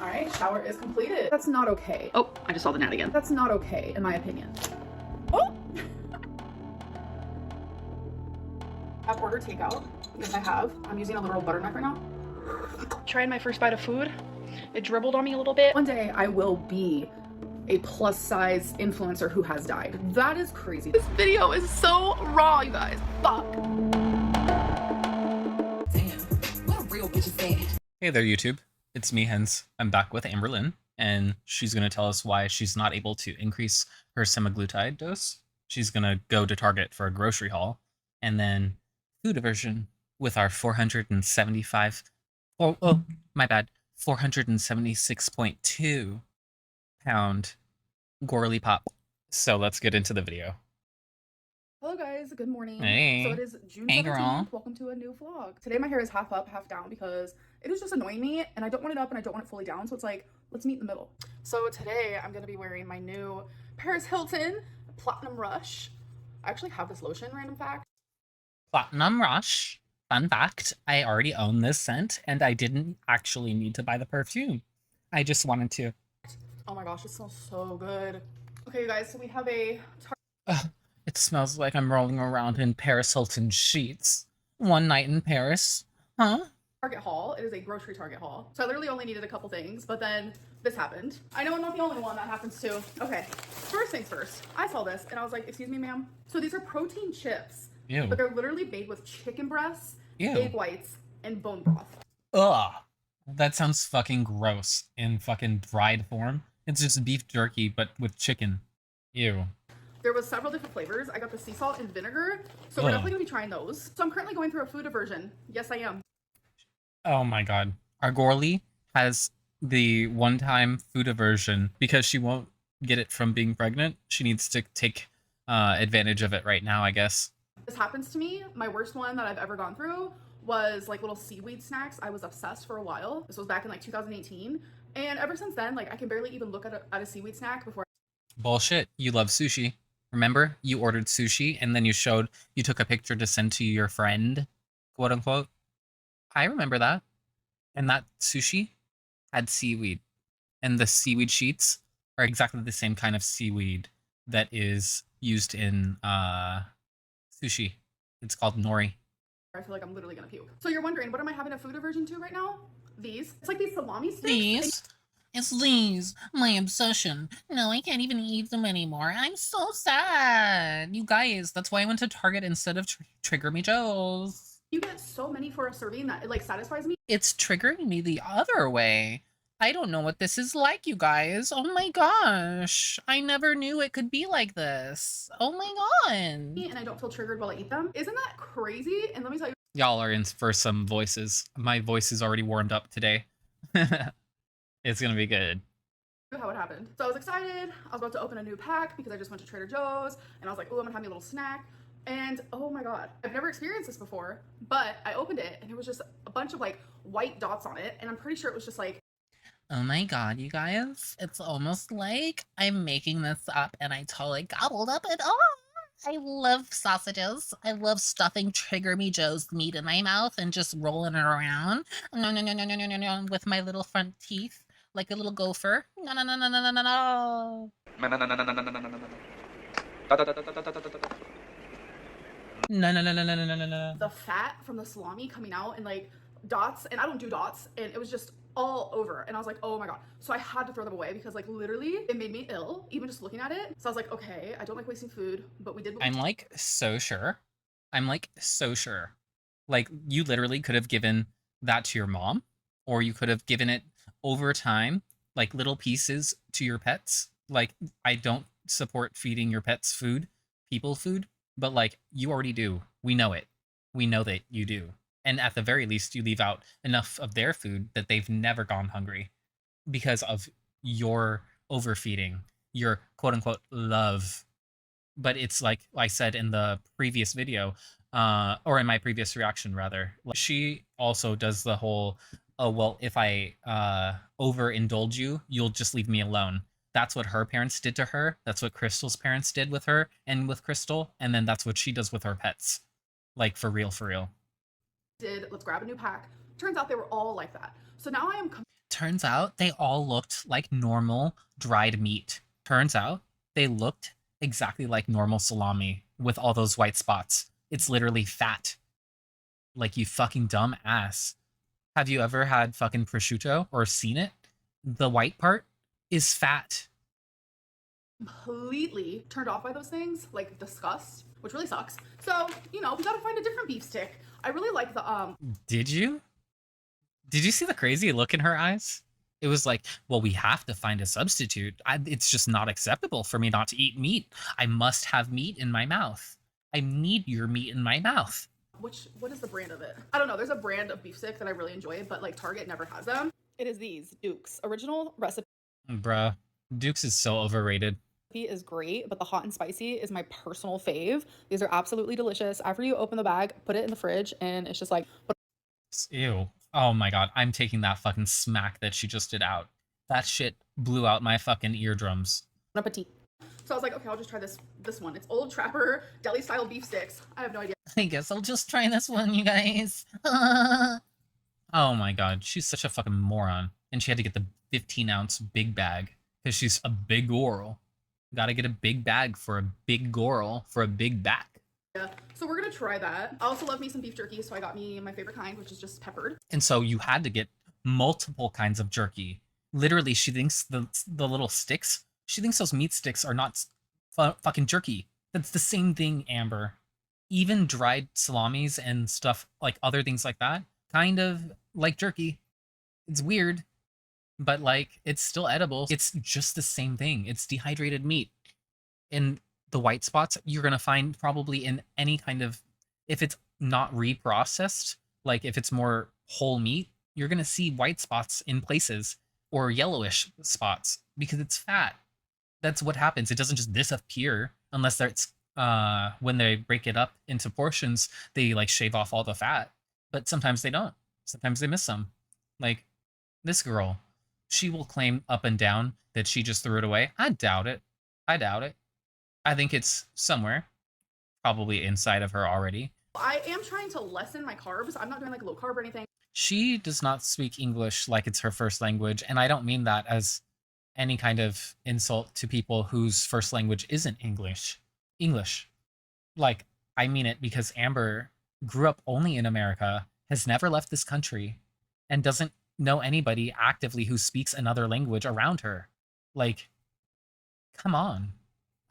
All right, shower is completed. That's not okay. Oh, I just saw the gnat again. That's not okay, in my opinion. Oh! I've ordered takeout. Yes, I have. I'm using a literal butter knife right now. Trying my first bite of food. It dribbled on me a little bit. One day I will be a plus size influencer who has died. That is crazy. This video is so raw, you guys. Fuck. Damn, what a real bitch is that? Hey there, YouTube. It's me, Hens. I'm back with Amberlynn, and she's going to tell us why she's not able to increase her semaglutide dose. She's going to go to Target for a grocery haul, and then food aversion with our 476.2 pound Gorly Pop. So let's get into the video. Hello guys, good morning. Hey. So it is June Hey, 17th. girl. Welcome to a new vlog. Today my hair is half up, half down because it is just annoying me and I don't want it up and I don't want it fully down. So it's like, let's meet in the middle. So today I'm going to be wearing my new Paris Hilton Platinum Rush. I actually have this lotion, random fact. Platinum Rush. Fun fact, I already own this scent, and I didn't actually need to buy the perfume. I just wanted to. Oh my gosh, it smells so good. Okay, you guys, so we have a It smells like I'm rolling around in Paris Hilton sheets. One night in Paris. Huh? Target haul. It is a grocery Target haul. So I literally only needed a couple things, but then this happened. I know I'm not the only one that happens to. Okay, first things first. I saw this and I was like, excuse me, ma'am. So these are protein chips, Ew. but they're literally made with chicken breasts, Ew. egg whites, and bone broth. Ugh. That sounds fucking gross in fucking dried form. It's just beef jerky, but with chicken. Ew. There was several different flavors. I got the sea salt and vinegar, so we're Ugh. definitely gonna be trying those. So I'm currently going through a food aversion. Yes, I am. Oh my god. Our Gorly has the one-time food aversion because she won't get it from being pregnant. She needs to take advantage of it right now, I guess. This happens to me. My worst one that I've ever gone through was like little seaweed snacks. I was obsessed for a while. This was back in like 2018. And ever since then, like I can barely even look at a seaweed snack before. Bullshit. You love sushi. Remember? You ordered sushi and then you took a picture to send to your friend, quote unquote. I remember that. And that sushi had seaweed. And the seaweed sheets are exactly the same kind of seaweed that is used in sushi. It's called nori. I feel like I'm literally gonna puke. So you're wondering, what am I having a food aversion to right now? These. It's like these salami sticks. These? It's these, my obsession. No, I can't even eat them anymore. I'm so sad. You guys, that's why I went to Target instead of Trigger Me Joe's. You get so many for a serving that it like satisfies me. It's triggering me the other way. I don't know what this is like, you guys. Oh my gosh. I never knew it could be like this. Oh my god. And I don't feel triggered while I eat them. Isn't that crazy? And let me tell you. Y'all are in for some voices. My voice is already warmed up today. It's gonna be good. How it happened. So I was excited. I was about to open a new pack because I just went to Trader Joe's and I was like, oh, I'm gonna have me a little snack. And oh my god, I've never experienced this before, but I opened it and it was just a bunch of like white dots on it. And I'm pretty sure it was just like, Oh my god, you guys. It's almost like I'm making this up and I totally gobbled up it all. I love sausages. I love stuffing Trigger Me Joe's meat in my mouth and just rolling it around. No, no, no, no, no, no, no, no, with my little front teeth. Like a little gopher. No, no, no, no, no, no, no, no. No. the fat from the salami coming out and like dots, and I don't do dots, and it was just all over. And I was like, oh my god. So I had to throw them away because like literally it made me ill even just looking at it. So I was like, okay, I don't like wasting food, but we did. I'm like so sure. Like you literally could have given that to your mom, or you could have given it over time, like little pieces to your pets. Like I don't support feeding your pets people food, but like you already do. We know it. We know that you do. And at the very least, you leave out enough of their food that they've never gone hungry because of your overfeeding, your quote unquote love. But it's like I said in the previous video, or in my previous reaction rather, she also does the whole, oh, well, if I overindulge you, you'll just leave me alone. That's what her parents did to her. That's what Crystal's parents did with her and with Crystal. And then that's what she does with her pets. Like, for real, for real. Let's grab a new pack. Turns out they were all like that. So now I am Turns out they all looked like normal dried meat. Turns out they looked exactly like normal salami with all those white spots. It's literally fat. Like, you fucking dumb ass. Have you ever had fucking prosciutto or seen it? The white part is fat. Completely turned off by those things, like disgust, which really sucks. So, you know, we gotta find a different beef stick. I really like the Did you? Did you see the crazy look in her eyes? It was like, well, we have to find a substitute. It's just not acceptable for me not to eat meat. I must have meat in my mouth. I need your meat in my mouth. what is the brand of it? I don't know. There's a brand of beef stick that I really enjoy, but like Target never has them. It is these Duke's original recipe Bruh, Duke's is so overrated. is great, but the hot and spicy is my personal fave. These are absolutely delicious. After you open the bag, put it in the fridge, and it's just like, Ew. Oh my god, I'm taking that fucking smack that she just did out. That shit blew out my fucking eardrums. bon appetit. So I was like, okay, I'll just try this one. It's Old Trapper deli style beef sticks. I have no idea. I guess I'll just try this one, you guys. Oh my god, she's such a fucking moron. And she had to get the 15-ounce big bag because she's a big girl. Gotta get a big bag for a big girl for a big back. Yeah. So we're gonna try that. I also love me some beef jerky, so I got me my favorite kind, which is just peppered. And so you had to get multiple kinds of jerky. Literally, she thinks the little sticks, she thinks those meat sticks are not fucking jerky. That's the same thing, Amber. Even dried salamis and stuff, like other things like that, kind of like jerky. It's weird, but like, it's still edible. It's just the same thing. It's dehydrated meat. And the white spots you're going to find probably in any kind of, if it's not reprocessed, like if it's more whole meat, you're going to see white spots in places or yellowish spots because it's fat. That's what happens. It doesn't just disappear unless that's when they break it up into portions, they like shave off all the fat, but sometimes they don't. Sometimes they miss some. Like this girl, she will claim up and down that she just threw it away. I doubt it. I doubt it. I think it's somewhere, probably inside of her already. I am trying to lessen my carbs. I'm not doing like low carb or anything. She does not speak English like it's her first language, and I don't mean that as any kind of insult to people whose first language isn't English. Like, I mean it because Amber grew up only in America, has never left this country, and doesn't know anybody actively who speaks another language around her. Like, come on.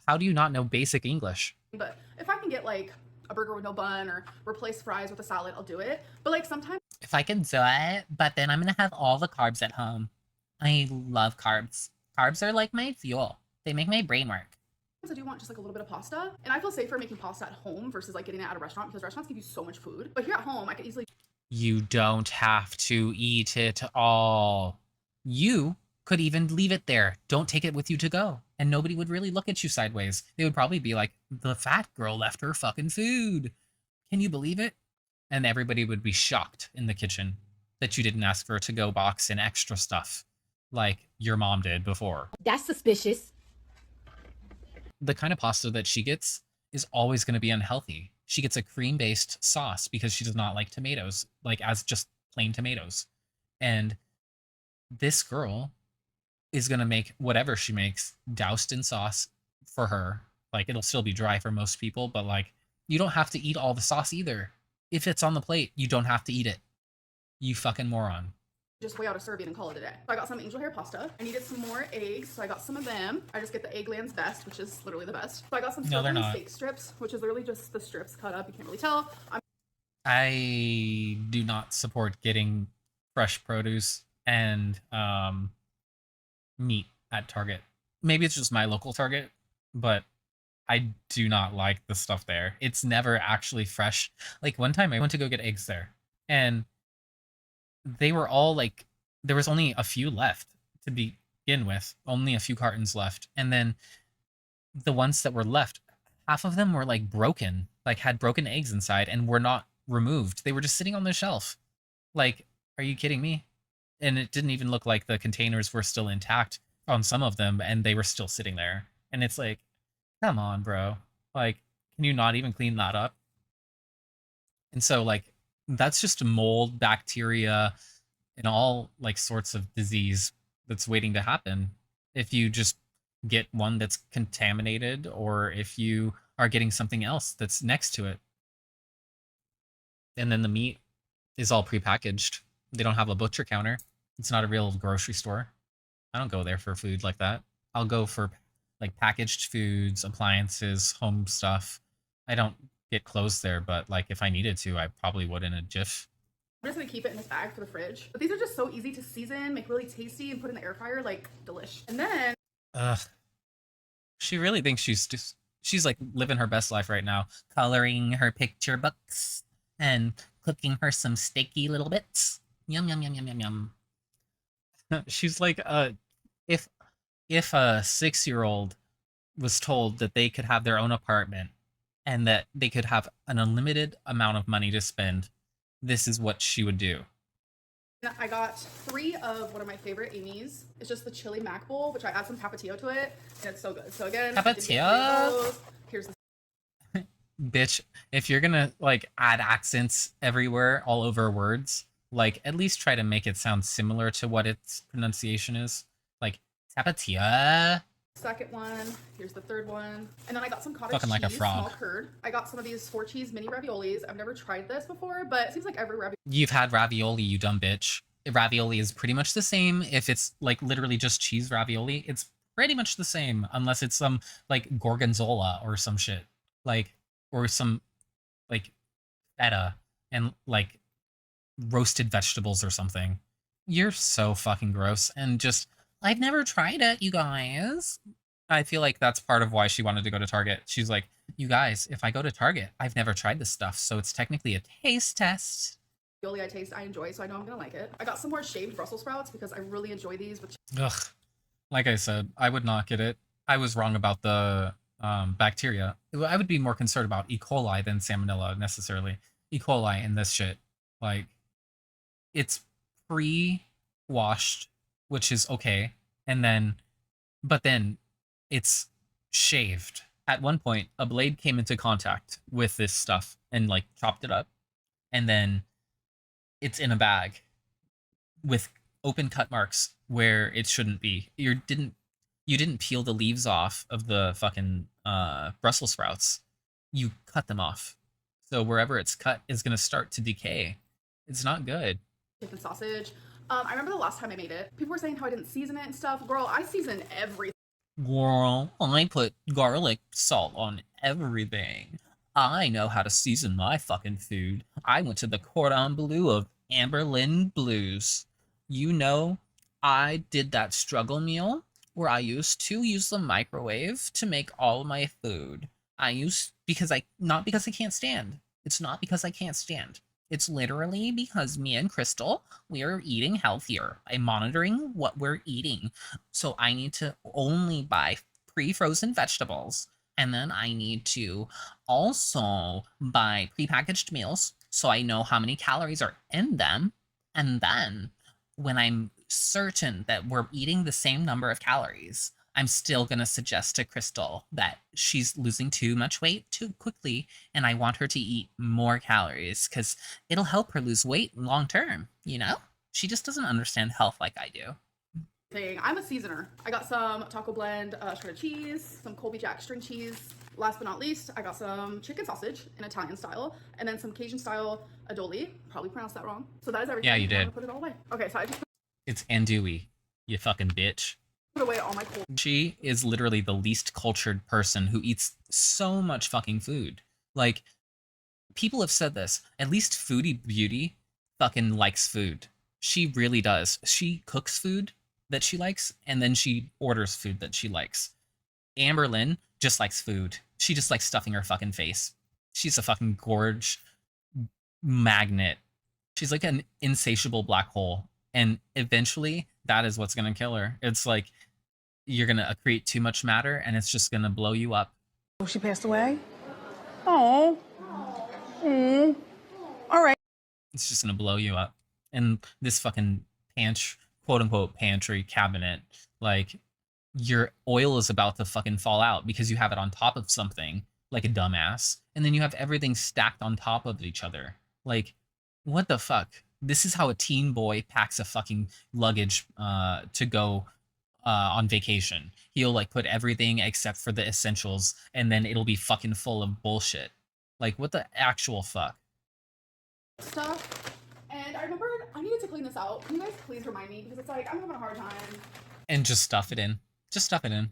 How do you not know basic English? But if I can get like a burger with no bun or replace fries with a salad, I'll do it. But like sometimes If I can do it, but then I'm gonna have all the carbs at home. I love carbs. Carbs are like my fuel. They make my brain work. I do want just like a little bit of pasta. And I feel safer making pasta at home versus like getting it at a restaurant because restaurants give you so much food. But here at home, I could easily You don't have to eat it all. You could even leave it there. Don't take it with you to go. And nobody would really look at you sideways. They would probably be like, the fat girl left her fucking food. Can you believe it? And everybody would be shocked in the kitchen that you didn't ask for a to-go box and extra stuff like your mom did before. That's suspicious. The kind of pasta that she gets is always going to be unhealthy. She gets a cream-based sauce because she does not like tomatoes, like as just plain tomatoes. And this girl is going to make whatever she makes doused in sauce for her. Like, it'll still be dry for most people, but like, you don't have to eat all the sauce either. If it's on the plate, you don't have to eat it. You fucking moron. just weigh out a serving and call it a day. So I got some angel hair pasta. I needed some more eggs, so I got some of them. I just get the Eggland's Best, which is literally the best. So I got some No, they're sirloin not. steak strips, which is literally just the strips cut up. You can't really tell. I do not support getting fresh produce and meat at Target. Maybe it's just my local Target, but I do not like the stuff there. It's never actually fresh. Like one time I went to go get eggs there, and they were all like, there was only a few left to begin with, only a few cartons left. And then the ones that were left, half of them were like broken, like had broken eggs inside and were not removed. They were just sitting on the shelf. Like, are you kidding me? And it didn't even look like the containers were still intact on some of them, and they were still sitting there. And it's like, come on, bro. Like, can you not even clean that up? And so, like, that's just mold, bacteria, in all like sorts of disease that's waiting to happen if you just get one that's contaminated or if you are getting something else that's next to it. And then the meat is all prepackaged. They don't have a butcher counter. It's not a real grocery store. I don't go there for food like that. I'll go for like packaged foods, appliances, home stuff. I don't get clothes there, but like if I needed to, I probably would in a jiff. I'm just gonna keep it in this bag for the fridge. But these are just so easy to season, make really tasty, and put in the air fryer, like delish. And then She really thinks she's like living her best life right now, coloring her picture books and cooking her some steaky little bits. Yum yum yum yum yum yum. She's like if a 6-year-old was told that they could have their own apartment and that they could have an unlimited amount of money to spend, this is what she would do. I got 3 of one of my favorite Amy's. It's just the chili mac bowl, which I add some tapatio to it, and it's so good. So again, Tapatio? Here's the Bitch, if you're gonna like add accents everywhere all over words, like at least try to make it sound similar to what its pronunciation is. Like tapatio. second one. Here's the third one. And then I got some cottage Fucking cheese, like a frog. small curd. I got some of these 4 cheese mini raviolis. I've never tried this before, but it seems like every ravioli. You've had ravioli, you dumb bitch. Ravioli is pretty much the same if it's like literally just cheese ravioli. It's pretty much the same unless it's some like gorgonzola or some shit. Like or some like feta and like roasted vegetables or something. You're so fucking gross and just I've never tried it, you guys. I feel like that's part of why she wanted to go to Target. She's like, you guys, if I go to Target, I've never tried this stuff, so it's technically a taste test. I taste, I enjoy, so I know I'm gonna like it. I got some more shaved Brussels sprouts because I really enjoy these with. Ugh. Like I said, I would not get it. I was wrong about the bacteria. I would be more concerned about E. coli than salmonella necessarily. E. coli in this shit. Like, it's pre-washed, which is okay. And then, but then it's shaved. At one point, a blade came into contact with this stuff and like chopped it up. And then it's in a bag with open cut marks where it shouldn't be. You didn't peel the leaves off of the fucking Brussels sprouts. You cut them off. So wherever it's cut is going to start to decay. It's not good. Chicken sausage. I remember the last time I made it, people were saying how I didn't season it and stuff. Girl, I season everything. Girl, I put garlic salt on everything. I know how to season my fucking food. I went to the cordon bleu of Amberlynn Blues. You know, I did that struggle meal where I used to use the microwave to make all my food. Not because I can't stand. It's not because I can't stand. It's literally because me and Crystal, we are eating healthier. I'm monitoring what we're eating. So I need to only buy pre-frozen vegetables. And then I need to also buy prepackaged meals so I know how many calories are in them. And then when I'm certain that we're eating the same number of calories, I'm still going to suggest to Crystal that she's losing too much weight too quickly, and I want her to eat more calories because it'll help her lose weight long term, you know? She just doesn't understand health like I do. I'm a seasoner. I got some taco blend shredded cheese, some Colby Jack string cheese. Last but not least, I got some chicken sausage in Italian style, and then some Cajun style aioli. Probably pronounced that wrong. So that is everything. Yeah, you did. I'm gonna put it all away. Okay, so I just It's andouille, you fucking bitch. put away all my cold. She is literally the least cultured person who eats so much fucking food. Like, people have said this. At least Foodie Beauty fucking likes food. She really does. She cooks food that she likes, and then she orders food that she likes. Amberlynn just likes food. She just likes stuffing her fucking face. She's a fucking gorge magnet. She's like an insatiable black hole. And eventually, that is what's going to kill her. It's like, you're going to accrete too much matter, and it's just going to blow you up. Oh, she passed away? Oh. All right. It's just going to blow you up. And this fucking quote-unquote pantry cabinet, like, your oil is about to fucking fall out because you have it on top of something, like a dumbass. And then you have everything stacked on top of each other. Like, what the fuck? This is how a teen boy packs a fucking luggage to go on vacation. He'll like put everything except for the essentials, and then it'll be fucking full of bullshit. Like, what the actual fuck? Stuff. And I remembered I needed to clean this out. Can you guys please remind me? Because it's like, I'm having a hard time. And just stuff it in. Just stuff it in.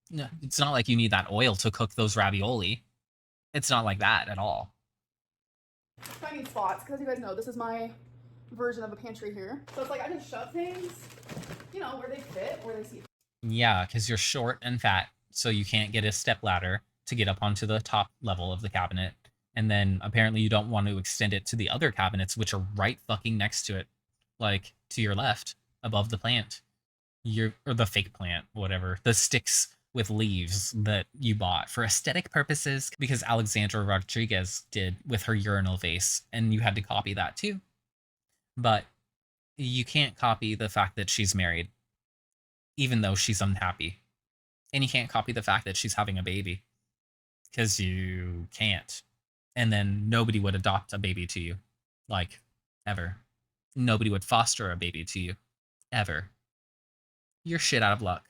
No, it's not like you need that oil to cook those ravioli. It's not like that at all. Finding spots, because you guys know, this is my version of a pantry here. So it's like, I just shove things, you know, where they fit, where they see. Yeah, because you're short and fat, so you can't get a step ladder to get up onto the top level of the cabinet. And then apparently you don't want to extend it to the other cabinets, which are right fucking next to it. Like, to your left, above the plant. Or the fake plant, whatever. The sticks with leaves that you bought for aesthetic purposes, because Alexandra Rodriguez did with her urinal vase, and you had to copy that too. But you can't copy the fact that she's married, even though she's unhappy. And you can't copy the fact that she's having a baby, because you can't. And then nobody would adopt a baby to you. Like, ever. Nobody would foster a baby to you. Ever. You're shit out of luck.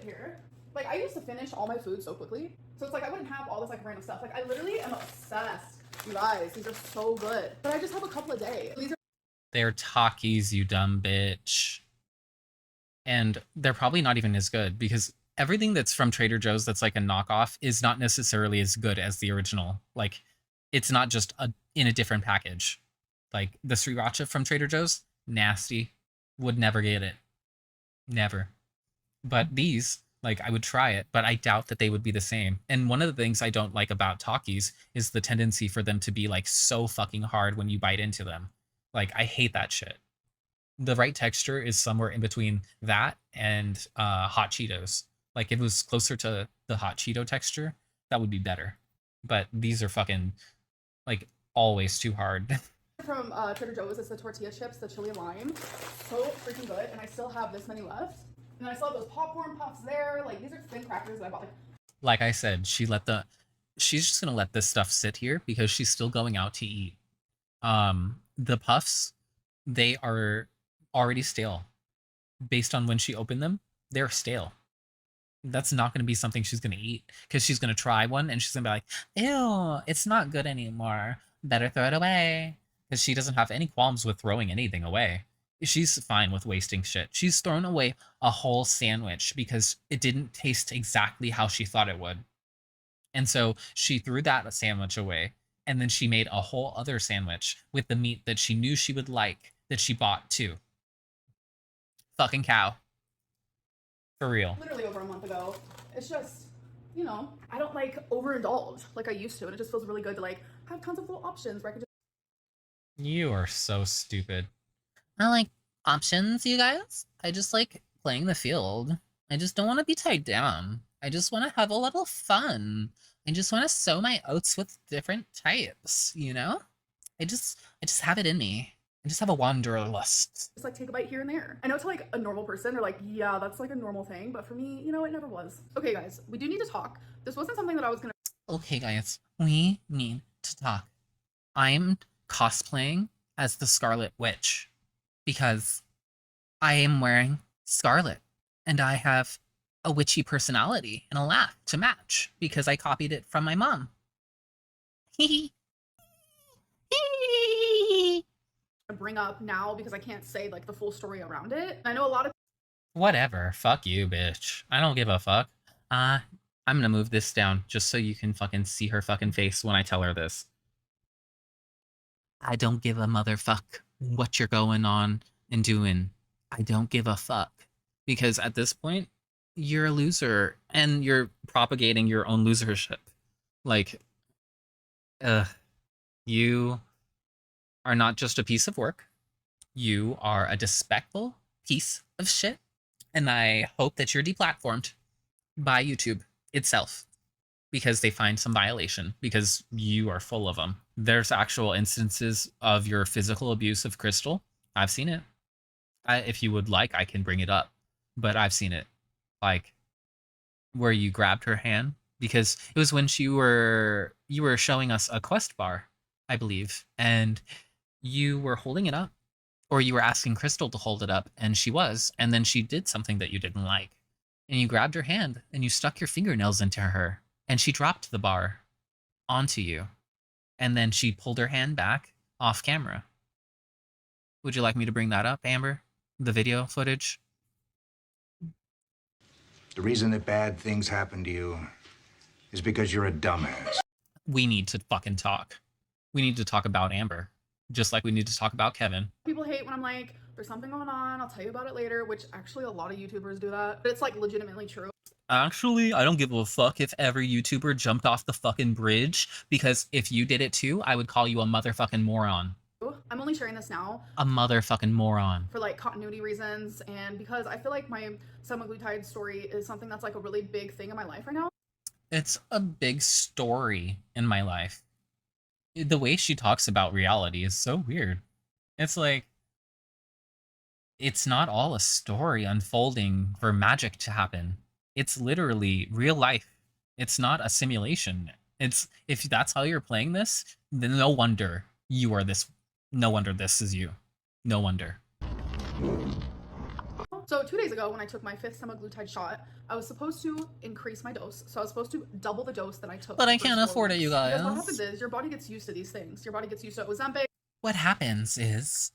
Here. Like, I used to finish all my food so quickly. So it's like, I wouldn't have all this, like, random stuff. Like, I literally am obsessed. You guys, these are so good. But I just have a couple a day. These are... They're Takis, you dumb bitch. And they're probably not even as good, because everything that's from Trader Joe's that's like a knockoff is not necessarily as good as the original. Like, it's not just in a different package. Like, the sriracha from Trader Joe's, nasty. Would never get it. Never. But these, like, I would try it, but I doubt that they would be the same. And one of the things I don't like about Takis is the tendency for them to be, like, so fucking hard when you bite into them. Like, I hate that shit. The right texture is somewhere in between that and hot Cheetos. Like, if it was closer to the hot Cheeto texture, that would be better. But these are fucking, like, always too hard. From Trader Joe's, it's the tortilla chips, the chili and lime. So freaking good. And I still have this many left. And I still have those popcorn puffs there. Like, these are thin crackers that I bought. Like I said, she's just gonna let this stuff sit here because she's still going out to eat. The puffs, they are already stale. Based on when she opened them, they're stale. That's not going to be something she's going to eat, because she's going to try one and she's going to be like, ew, it's not good anymore. Better throw it away. Because she doesn't have any qualms with throwing anything away. She's fine with wasting shit. She's thrown away a whole sandwich because it didn't taste exactly how she thought it would. And so she threw that sandwich away, and then she made a whole other sandwich with the meat that she knew she would like, that she bought too. Fucking cow. For real. Literally over a month ago. It's just, you know, I don't like overindulge like I used to, and it just feels really good to like have tons of little options where I can just... You are so stupid. I like options, you guys. I just like playing the field. I just don't want to be tied down. I just want to have a little fun. I just want to sow my oats with different types, you know? I just have it in me. I just have a wanderlust. Just like take a bite here and there. I know to like a normal person, they're like, yeah, that's like a normal thing. But for me, you know, it never was. Okay, guys, we do need to talk. This wasn't something that I was gonna... Okay, guys, we need to talk. I'm cosplaying as the Scarlet Witch because I am wearing scarlet, and I have a witchy personality and a laugh to match because I copied it from my mom. Hee hee. Bring up now because I can't say like the full story around it. I know a lot of... whatever. Fuck you, bitch. I don't give a fuck. I'm gonna move this down just so you can fucking see her fucking face when I tell her this. I don't give a motherfuck what you're going on and doing. I don't give a fuck. Because at this point, you're a loser and you're propagating your own losership. Like, you are not just a piece of work. You are a despicable piece of shit. And I hope that you're deplatformed by YouTube itself because they find some violation, because you are full of them. There's actual instances of your physical abuse of Crystal. I've seen it. If you would like, I can bring it up. But I've seen it. Like, where you grabbed her hand, because it was when you were showing us a quest bar, I believe, and you were holding it up Or you were asking Crystal to hold it up, and she was, and then she did something that you didn't like. And you grabbed her hand, and you stuck your fingernails into her, and she dropped the bar onto you. And then she pulled her hand back off camera. Would you like me to bring that up, Amber? The video footage? The reason that bad things happen to you is because you're a dumbass. We need to fucking talk. We need to talk about Amber. Just like we need to talk about Kevin. People hate when I'm like, there's something going on, I'll tell you about it later, which actually a lot of YouTubers do that, but it's like legitimately true. Actually, I don't give a fuck if every YouTuber jumped off the fucking bridge, because if you did it too, I would call you a motherfucking moron. I'm only sharing this now A motherfucking moron. for like continuity reasons and because I feel like my semaglutide story is something that's like a really big thing in my life right now. It's a big story in my life. The way she talks about reality is so weird. It's like, it's not all a story unfolding for magic to happen. It's literally real life. It's not a simulation. It's, if that's how you're playing this, then no wonder you are this. No wonder this is you. No wonder. So 2 days ago when I took my 5th semaglutide shot, I was supposed to increase my dose. So I was supposed to double the dose that I took. But I the first can't 4 afford it, you weeks. Because guys. what happens is your body gets used to these things. Your body gets used to Ozempic. What happens is,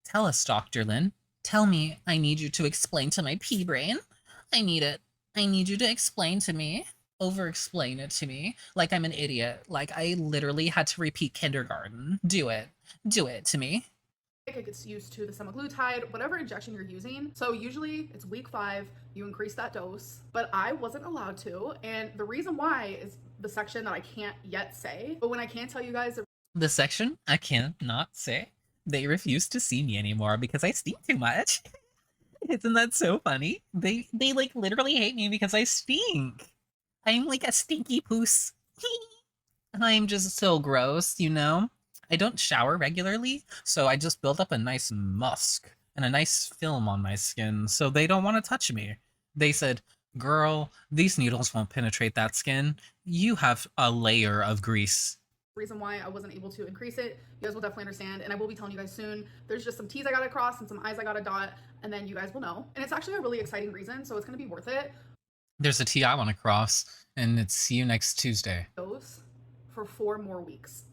tell us, Dr. Lynn. Tell me, I need you to explain to my pea brain. I need it. I need you to explain to me. Over-explain it to me. Like I'm an idiot. Like I literally had to repeat kindergarten. Do it. Do it to me. It gets used to the semaglutide, whatever injection you're using. So usually it's week 5, you increase that dose, but I wasn't allowed to. And the reason why is the section that I can't yet say. But when I can tell you guys, The section I can't not say. They refuse to see me anymore because I stink too much. Isn't that so funny? They like literally hate me because I stink. I'm like a stinky poos. I'm just so gross, you know? I don't shower regularly, so I just build up a nice musk and a nice film on my skin, so they don't want to touch me. They said, girl, these needles won't penetrate that skin. You have a layer of grease. reason why I wasn't able to increase it, you guys will definitely understand, and I will be telling you guys soon. There's just some T's I gotta cross and some I's I gotta dot, and then you guys will know. And it's actually a really exciting reason, so it's gonna be worth it. There's a T I want to cross, and it's see you next Tuesday. Dose for 4 more weeks.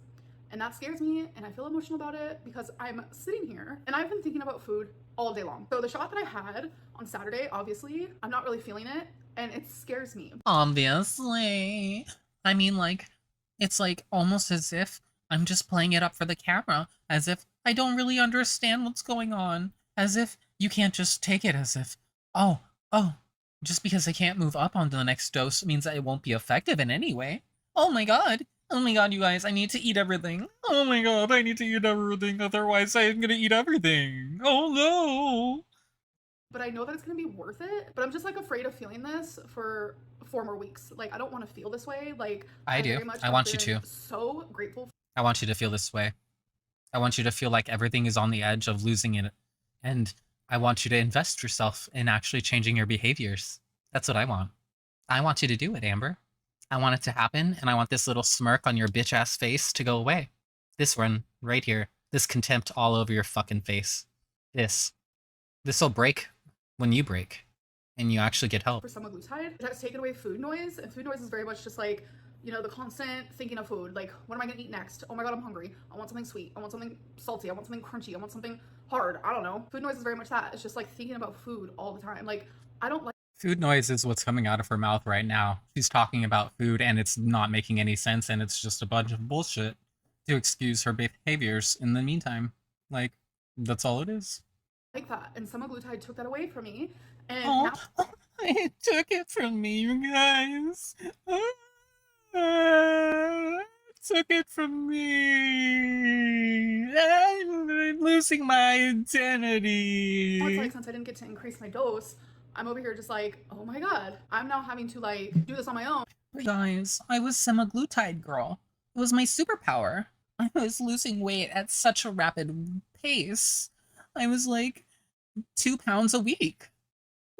And that scares me, and I feel emotional about it because I'm sitting here and I've been thinking about food all day long. So the shot that I had on Saturday, obviously, I'm not really feeling it, and it scares me. Obviously. I mean, like, it's like almost as if I'm just playing it up for the camera, as if I don't really understand what's going on, as if you can't just take it as if, oh, just because I can't move up onto the next dose means that it won't be effective in any way. Oh my god, you guys, I need to eat everything. Oh my god, I need to eat everything, otherwise I'm gonna eat everything. Oh no! But I know that it's gonna be worth it, but I'm just like afraid of feeling this for 4 more weeks. Like, I don't want to feel this way. Like, I do. very much I have want you been to. So grateful. I want you to feel this way. I want you to feel like everything is on the edge of losing it. And I want you to invest yourself in actually changing your behaviors. That's what I want. I want you to do it, Amber. I want it to happen, and I want this little smirk on your bitch-ass face to go away. This one, right here. This contempt all over your fucking face. This'll break when you break, and you actually get help. For semaglutide, it has taken away food noise, and food noise is very much just like, you know, the constant thinking of food. Like, what am I gonna eat next? Oh my god, I'm hungry. I want something sweet. I want something salty. I want something crunchy. I want something hard. I don't know. Food noise is very much that. It's just like thinking about food all the time. Like, I don't like Food noise is what's coming out of her mouth right now. She's talking about food and it's not making any sense, and it's just a bunch of bullshit to excuse her behaviors in the meantime. Like, that's all it is. that. And semaglutide took that away from me. And Oh, now it took it from me, you guys. Took it from me. I'm losing my identity. it's like, since I didn't get to increase my dose, I'm over here just like, oh my god, I'm now having to like do this on my own. Guys, I was semaglutide girl. It was my superpower. I was losing weight at such a rapid pace. I was like 2 pounds a week.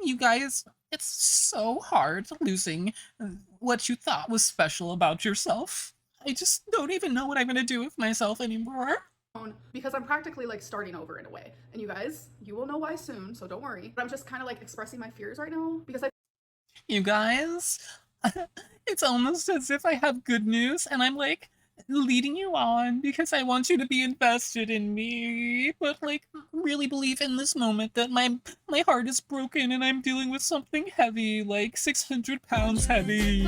You guys, it's so hard losing what you thought was special about yourself. I just don't even know what I'm gonna do with myself anymore. because I'm practically like starting over in a way. And you guys, you will know why soon, so don't worry. But I'm just kind of like expressing my fears right now because I You guys, it's almost as if I have good news and I'm like leading you on because I want you to be invested in me, but like really believe in this moment that my heart is broken and I'm dealing with something heavy, like 600 pounds heavy.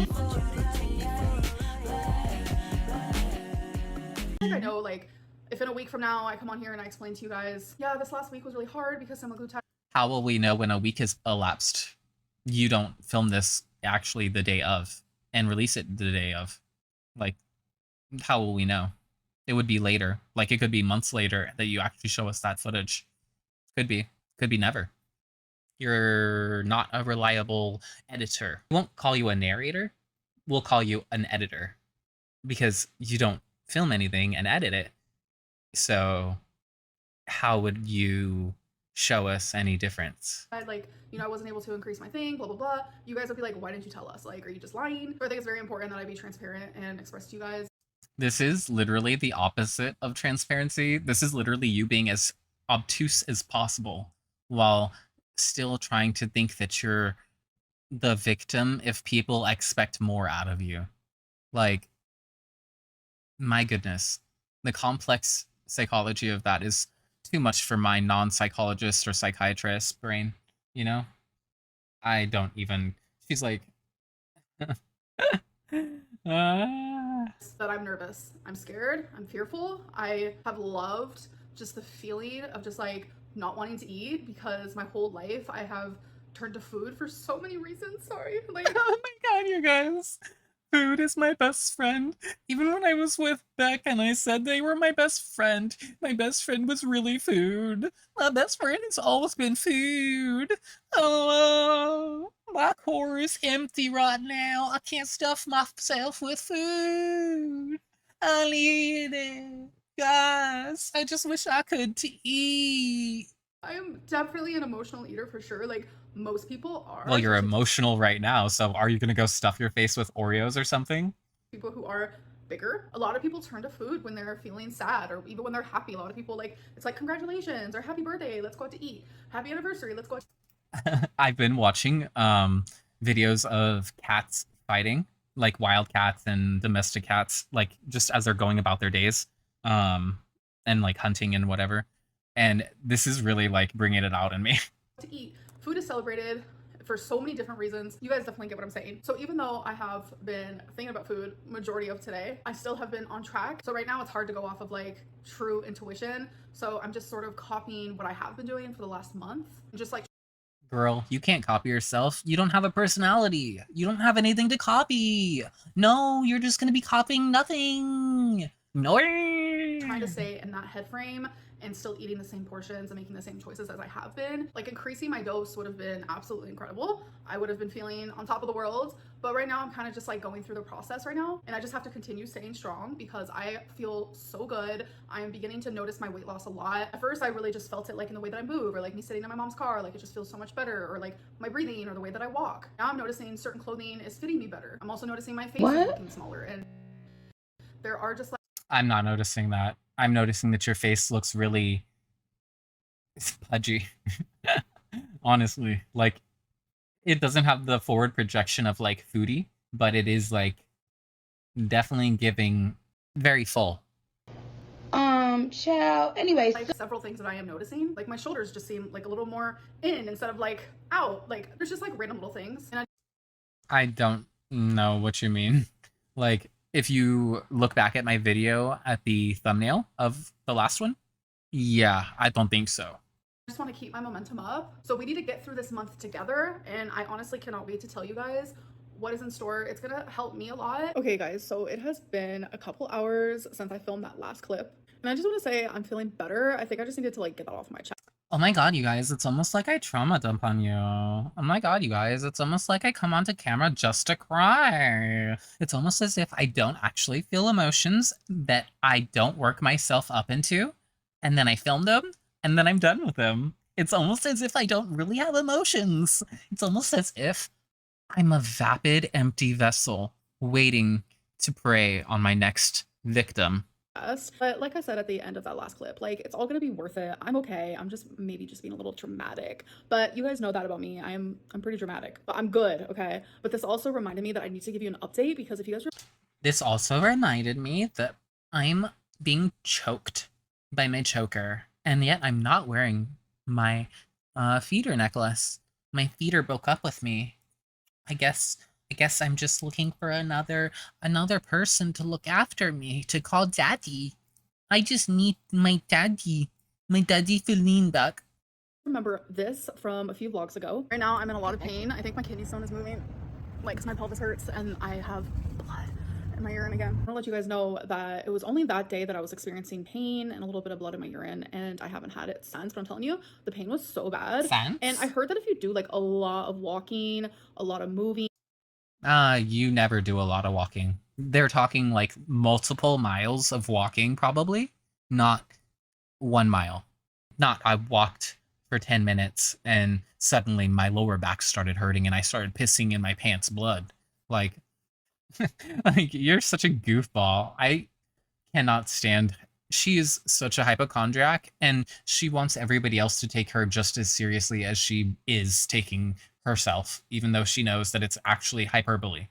I know, like, if in a week from now I come on here and I explain to you guys, yeah, this last week was really hard because semaglutide. How will we know when a week has elapsed? You don't film this actually the day of and release it the day of. Like, how will we know? It would be later. Like, it could be months later that you actually show us that footage. Could be. Could be never. You're not a reliable editor. We won't call you a narrator. We'll call you an editor. Because you don't film anything and edit it. So how would you show us any difference? Like, you know, I wasn't able to increase my thing, blah, blah, blah. You guys would be like, why didn't you tell us? Like, are you just lying? So I think it's very important that I be transparent and express to you guys. This is literally the opposite of transparency. This is literally you being as obtuse as possible while still trying to think that you're the victim if people expect more out of you. Like, my goodness, the complex psychology of that is too much for my non-psychologist or psychiatrist brain, you know? I don't even... She's like... That I'm nervous. I'm scared. I'm fearful. I have loved just the feeling of just like not wanting to eat because my whole life I have turned to food for so many reasons. Sorry. Like, Oh my god, you guys. Food is my best friend. Even when I was with Beck and I said they were my best friend was really food. My best friend has always been food. Oh, my core is empty right now. I can't stuff myself with food. I need it. Guys, I just wish I could to eat. I am definitely an emotional eater for sure. Like most people are. Well, you're especially emotional right now, so are you gonna go stuff your face with Oreos or something? people who are bigger. A lot of people turn to food when they're feeling sad or even when they're happy. A lot of people like, it's like congratulations or happy birthday, let's go out to eat. Happy anniversary, let's go out. I've been watching videos of cats fighting, like wild cats and domestic cats, like just as they're going about their days, and like hunting and whatever. And this is really like bringing it out in me. To eat. Food is celebrated for so many different reasons. You guys definitely get what I'm saying. So even though I have been thinking about food majority of today, I still have been on track. So right now it's hard to go off of like true intuition. So I'm just sort of copying what I have been doing for the last month. Just like, Girl, you can't copy yourself. You don't have a personality. You don't have anything to copy. No, you're just gonna be copying nothing. No. trying to stay in that head frame and still eating the same portions and making the same choices as I have been. Like increasing my dose would have been absolutely incredible. I would have been feeling on top of the world, but right now I'm kind of just like going through the process right now, and I just have to continue staying strong because I feel so good. I am beginning to notice my weight loss a lot. At first I really just felt it like in the way that I move, or like me sitting in my mom's car, like it just feels so much better, or like my breathing or the way that I walk. Now I'm noticing certain clothing is fitting me better. I'm also noticing my face is looking smaller, and there are just like, I'm not noticing that. I'm noticing that your face looks really pudgy. Honestly, like it doesn't have the forward projection of like foodie, but it is like definitely giving very full. Child. Anyways, like several things that I am noticing. Like my shoulders just seem like a little more in instead of like out. Like there's just like random little things. And I don't know what you mean. Like if you look back at my video at the thumbnail of the last one, yeah, I don't think so. I just want to keep my momentum up. So we need to get through this month together, and I honestly cannot wait to tell you guys what is in store. It's gonna help me a lot. Okay guys, so it has been a couple hours since I filmed that last clip, and I just want to say I'm feeling better. I think I just needed to like get that off my chest. Oh my god, you guys, it's almost like I trauma dump on you. Oh my god, you guys, it's almost like I come onto camera just to cry. It's almost as if I don't actually feel emotions that I don't work myself up into, and then I film them, and then I'm done with them. It's almost as if I don't really have emotions. It's almost as if I'm a vapid, empty vessel waiting to prey on my next victim. But like I said at the end of that last clip, like it's all gonna be worth it. I'm okay. I'm just maybe just being a little dramatic. But you guys know that about me. I'm pretty dramatic. But I'm good, okay? But this also reminded me that I need to give you an update because if you guys This also reminded me that I'm being choked by my choker, and yet I'm not wearing my feeder necklace. My feeder broke up with me. I guess I'm just looking for another person to look after me, to call daddy. I just need my daddy feline back. remember this from a few vlogs ago. Right now I'm in a lot of pain. I think my kidney stone is moving, like because my pelvis hurts and I have blood in my urine again. I want to let you guys know that it was only that day that I was experiencing pain and a little bit of blood in my urine, and I haven't had it since. But I'm telling you, the pain was so bad. Since? And I heard that if you do like a lot of walking, a lot of moving, You never do a lot of walking. They're talking like multiple miles of walking, probably, not 1 mile. Not I walked for 10 minutes and suddenly my lower back started hurting and I started pissing in my pants blood. Like, like you're such a goofball. I cannot stand. She is such a hypochondriac and she wants everybody else to take her just as seriously as she is taking herself, even though she knows that it's actually hyperbole.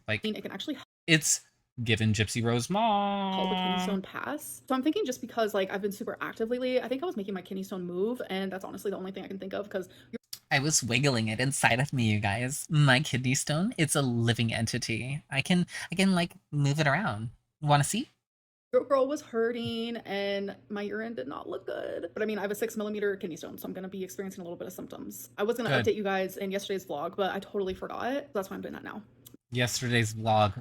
Like, it can actually it's given Gypsy Rose help a kidney mom. stone pass. So I'm thinking just because like I've been super active lately, I think I was making my kidney stone move, and that's honestly the only thing I can think of because I was wiggling it inside of me, you guys. My kidney stone, it's a living entity. I can like move it around. Want to see? your girl was hurting and my urine did not look good. But I mean, I have a 6mm kidney stone, so I'm gonna be experiencing a little bit of symptoms. I was gonna Good. update you guys in yesterday's vlog, but I totally forgot. That's why I'm doing that now. Yesterday's vlog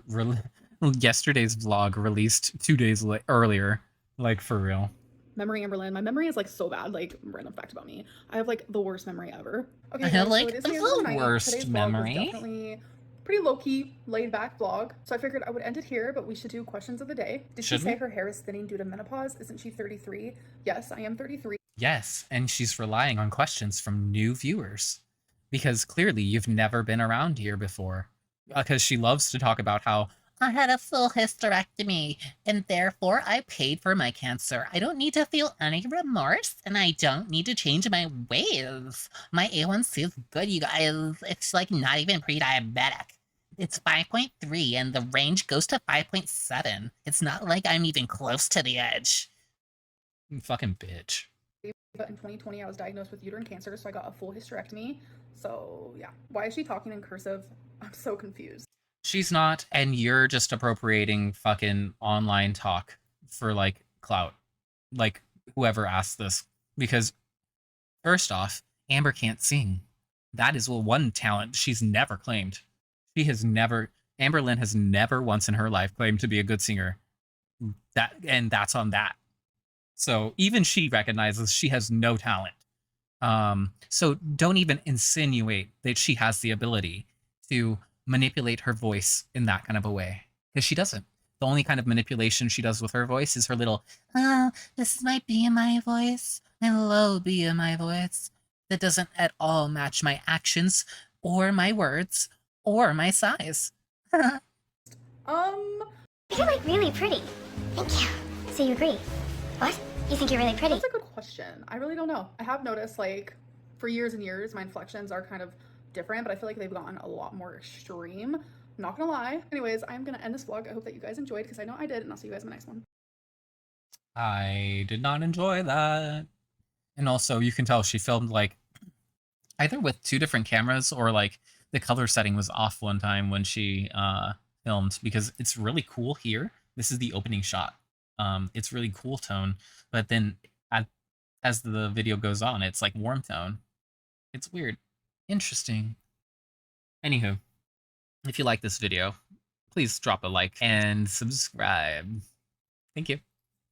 released 2 days earlier, like for real. Memory Amberlynn. My memory is like so bad. Like random fact about me, I have like the worst memory ever. Okay, I have, guys, like, it is the the end of the night. worst Today's vlog was memory. definitely pretty low-key, laid-back vlog. So I figured I would end it here, but we should do questions of the day. Did she Should say we? her hair is thinning due to menopause? Isn't she 33? Yes, I am 33. Yes, and she's relying on questions from new viewers. Because clearly you've never been around here before. Because she loves to talk about how I had a full hysterectomy, and therefore I paid for my cancer. I don't need to feel any remorse, and I don't need to change my ways. My A1C is good, you guys. It's like not even pre-diabetic. It's 5.3, and the range goes to 5.7. It's not like I'm even close to the edge. fucking bitch. But in 2020, I was diagnosed with uterine cancer, so I got a full hysterectomy. So yeah, why is she talking in cursive? I'm so confused. She's not, and you're just appropriating fucking online talk for like clout. Like whoever asked this. Because first off, Amber can't sing. That is one talent she's never claimed. Amberlynn has never once in her life claimed to be a good singer. That's on that. So even she recognizes she has no talent. So don't even insinuate that she has the ability to manipulate her voice in that kind of a way, because she doesn't. The only kind of manipulation she does with her voice is her little, this is my BMI voice, my low BMI voice, that doesn't at all match my actions, or my words, or my size. You're like really pretty. Thank you. So you agree? What? You think you're really pretty? That's a good question. I really don't know. I have noticed like for years and years, my inflections are kind of different, but I feel like they've gotten a lot more extreme. I'm not gonna lie. Anyways, I'm gonna end this vlog. I hope that you guys enjoyed, because I know I did, and I'll see you guys in the next one. I did not enjoy that. And also, you can tell she filmed like either with 2 different cameras, or like the color setting was off one time when she filmed, because it's really cool here. This is the opening shot. It's really cool tone, but then as the video goes on, it's like warm tone. It's weird. Interesting. Anywho, if you like this video, please drop a like and subscribe. Thank you.